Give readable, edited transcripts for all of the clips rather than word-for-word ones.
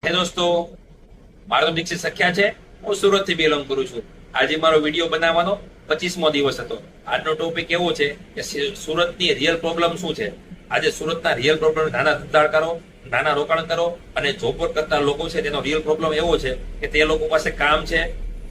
હે દોસ્તો, મારો નામ દીક્ષિત સખ્યા છે. હું સુરત થી બિલોંગ કરું છું. આજે મારો વિડીયો બનાવવાનો 25મો દિવસ હતો. આજનો ટોપિક એવો છે કે સુરતની રિયલ પ્રોબ્લેમ શું છે. આજે સુરતના રિયલ પ્રોબ્લેમ નાના ધંધાદારો, નાના રોકાણકારો અને જોબ કરતા લોકો છે. તેનો રિયલ પ્રોબ્લેમ એવો છે કે તે લોકો પાસે કામ છે,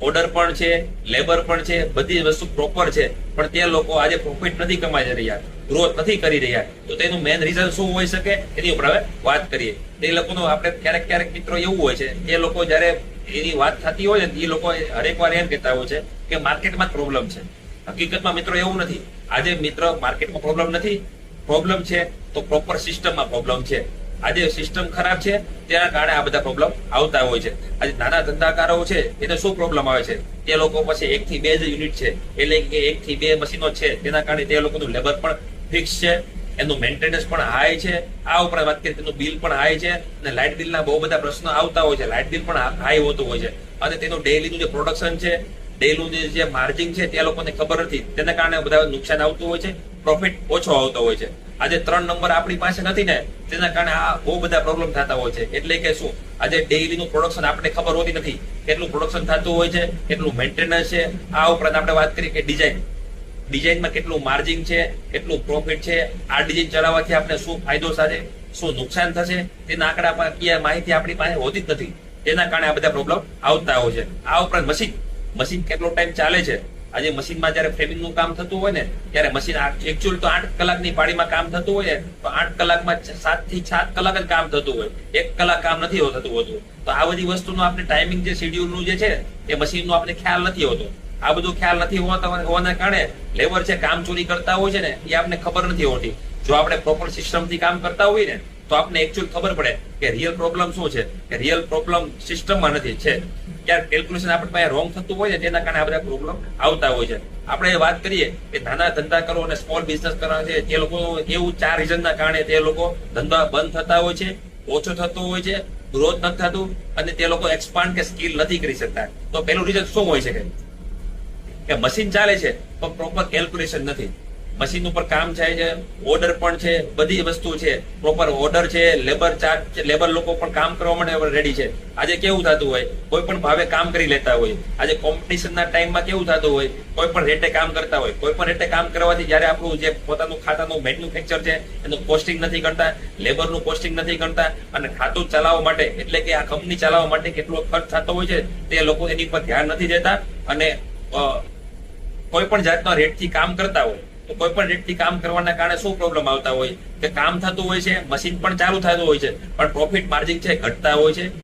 ઓર્ડર પણ છે, લેબર પણ છે, બધી વસ્તુ પ્રોપર છે, પણ તે લોકો આજે પ્રોફિટ નથી કમાઈ રહ્યા, ગ્રોથ નથી કરી રહ્યા. તો તેનું મેઇન રીઝન શું હોઈ શકે એની ઉપર હવે વાત કરીએ. તે લોકોનો આપણે ક્યારેક મિત્રો એવું હોય છે, એ લોકો જયારે એની વાત થતી હોય ને, એ લોકો હરેક વાર એમ કહેતા હોય છે કે માર્કેટમાં જ પ્રોબ્લેમ છે. હકીકતમાં મિત્રો એવું નથી. આજે મિત્ર માર્કેટમાં પ્રોબ્લેમ નથી, પ્રોબ્લેમ છે તો પ્રોપર સિસ્ટમમાં પ્રોબ્લેમ છે. આજે સિસ્ટમ ખરાબ છે, તેના કારણે આ બધા પ્રોબ્લેમ આવતા હોય છે. આજે નાના ધંધાકારો છે, એને શું પ્રોબ્લેમ આવે છે? તે લોકો પાસે 1 થી 2 જ યુનિટ છે, એટલે કે 1 થી 2 મશીનો છે. તેના કારણે તે લોકોનું લેબર પણ ફિક્સ છે, એનું મેન્ટેનન્સ પણ હાઈ છે. આ ઉપરાંત વાત કરીએ તેનું બિલ પણ હાઈ છે, અને લાઇટ બિલના બહુ બધા પ્રશ્નો આવતા હોય છે. લાઇટ બિલ પણ હાઈ હોતું હોય છે, અને તેનું ડેઈલીનું જે પ્રોડક્શન છે, ડેઈલીનું જે માર્જિન છે, તે લોકોને ખબર નથી. તેના કારણે બધા નુકસાન આવતું હોય છે, પ્રોફિટ ઓછો આવતો હોય છે. આજે 3 નંબર આપણી પાસે નથી ને, તેના કારણે આ બહુ બધા પ્રોબ્લેમ થતા હોય છે. એટલે કે શું, આજે ડેઈલીનું પ્રોડક્શન આપણે ખબર હોતી નથી, કેટલું પ્રોડક્શન થતું હોય છે, કેટલું મેન્ટેનન્સ છે. આ ઉપરાંત આપણે વાત કરીએ કે ડિઝાઇનમાં કેટલું માર્જિન છે, કેટલું પ્રોફિટ છે, આ ડિઝાઇન ચલાવવાથી આપણે શું ફાયદો થશે, શું નુકસાન થશે, તેના આંકડા પર માહિતી આપણી પાસે હોતી જ નથી. તેના કારણે આ બધા પ્રોબ્લેમ આવતા હોય છે. આ ઉપરાંત મશીન કેટલો ટાઈમ ચાલે છે. આજે મશીનમાં જયારે ફ્રેમિંગનું કામ થતું હોય ને, ત્યારે મશીન એકચ્યુઅલ તો 8 કલાકની પાળીમાં કામ થતું હોય ને, તો 8 કલાકમાં 7 થી 7 કલાક જ કામ થતું હોય, 1 કલાક કામ નથી થતું હોતું. તો આ બધી વસ્તુનું આપણે ટાઈમિંગ જે શેડ્યુલનું જે છે, એ મશીનનો આપણે ખ્યાલ નથી હોતો. આ બધું ખ્યાલ નથી હોવાના કારણે લેબર છે કામ ચોરી કરતા હોય છે ને, એ આપણને ખબર નથી હોતી. જો આપણે પ્રોપર સિસ્ટમથી કામ કરતા હોય ને, તો આપણે એકચ્યુઅલ ખબર પડે કે રિયલ પ્રોબ્લેમ શું છે, કે રિયલ પ્રોબ્લેમ સિસ્ટમમાં નથી છે. ક્યાંક કેલ્ક્યુલેશન આપણે પાસે રોંગ થતું હોય ને, તેના કારણે આ બધા પ્રોબ્લેમ આવતા હોય છે. આપણે વાત કરીએ કે નાના ધંધા કરો અને સ્મોલ બિઝનેસ કરવા છે, તે લોકો એવું 4 રીઝનના કારણે તે લોકો ધંધા બંધ થતા હોય છે, ઓછો થતો હોય છે, ગ્રોથ નથી થતું, અને તે લોકો એક્સપાન્ડ કે સ્કિલ નથી કરી શકતા. તો પેલું રીઝન શું હોય છે કે મશીન ચાલે છે પણ પ્રોપર કેલ્ક્યુલેશન નથી. મશીન ઉપર કામ થાય છે, ઓર્ડર પણ છે, બધી વસ્તુ છે, પ્રોપર ઓર્ડર છે, લેબર ચાર્જ, લેબર લોકો પણ કામ કરવા માટે રેડી છે. આજે કેવું થતું હોય, કોઈ પણ ભાવે કામ કરી લેતા હોય. આજે કોમ્પિટિશનના ટાઈમમાં કેવું થતું હોય, કોઈ પણ રેટે કામ કરતા હોય. કોઈ પણ રેટે કામ કરવાથી જયારે આપણું જે પોતાનું ખાતાનું મેન્યુફેક્ચર છે, એનું કોસ્ટિંગ નથી કરતા, લેબરનું કોસ્ટિંગ નથી કરતા, અને ખાતું ચલાવવા માટે, એટલે કે આ કંપની ચલાવવા માટે કેટલો ખર્ચ થતો હોય છે, તે લોકો એની પર ધ્યાન નથી દેતા. અને કોઈ પણ જાતના રેટથી કામ કરતા હોય, તો કોઈ પણ રેટથી કામ કરવાના કારણે શું પ્રોબ્લેમ આવતા હોય કે કામ થતું હોય છે, મશીન પણ ચાલુ થતું હોય છે, પણ પ્રોફિટ માર્જિન છે ઘટતા હોય છે.